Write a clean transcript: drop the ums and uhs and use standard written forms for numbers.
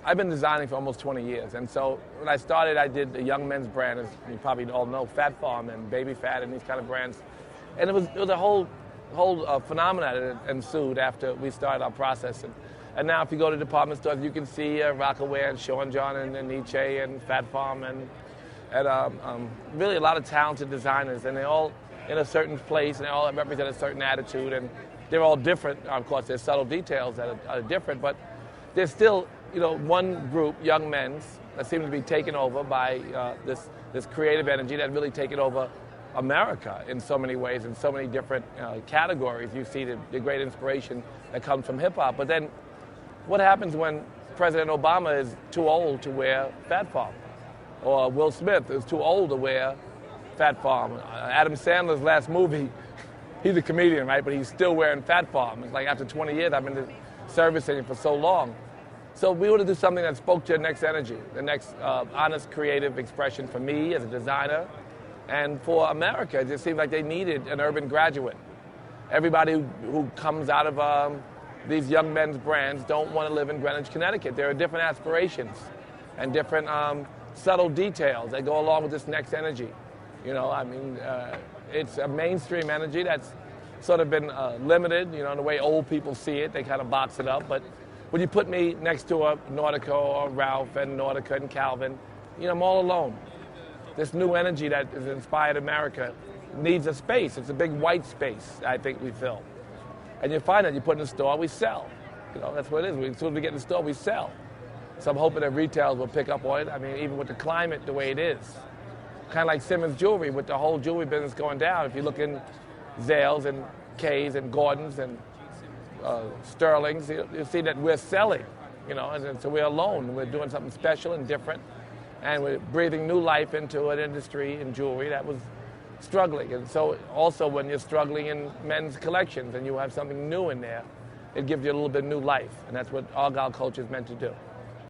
I've been designing for almost 20 years, and so when I started, I did the young men's brand, as you probably all know, Fat Farm and Baby Fat and these kind of brands. And it was a whole phenomenon that ensued after we started our process. And now if you go to department stores, you can see Rocawear and Sean John and Nietzsche and Fat Farm and really a lot of talented designers, and they're all in a certain place, and they all represent a certain attitude, and they're all different. Of course, there's subtle details that are different, but there's still, one group, young men's, that seems to be taken over by this creative energy that really taken over America in so many ways, in so many different categories. You see the great inspiration that comes from hip-hop. But then what happens when President Obama is too old to wear Fat Farm? Or Will Smith is too old to wear Fat Farm? Adam Sandler's last movie, he's a comedian, right? But he's still wearing Fat Farm. It's like after 20 years, I've been servicing it for so long. So we want to do something that spoke to the next energy, the next honest creative expression for me as a designer and for America. It just seemed like they needed an urban graduate. Everybody who comes out of these young men's brands don't want to live in Greenwich, Connecticut. There are different aspirations and different subtle details that go along with this next energy. It's a mainstream energy that's sort of been limited, in the way old people see it. They kind of box it up. But when you put me next to a Nautica or Ralph and Nautica and Calvin, I'm all alone. This new energy that has inspired America needs a space. It's a big white space, I think we fill. And you find that you put in the store, we sell. That's what it is. As soon as we get in the store, we sell. So I'm hoping that retailers will pick up on it. Even with the climate the way it is. Kind of like Simmons Jewelry, with the whole jewelry business going down. If you look in Zales and K's and Gordon's and Sterling's, you see that we're selling, and so we're alone. We're doing something special and different, and we're breathing new life into an industry in jewelry that was struggling. And so also when you're struggling in men's collections and you have something new in there, it gives you a little bit of new life, and that's what Argyle culture is meant to do.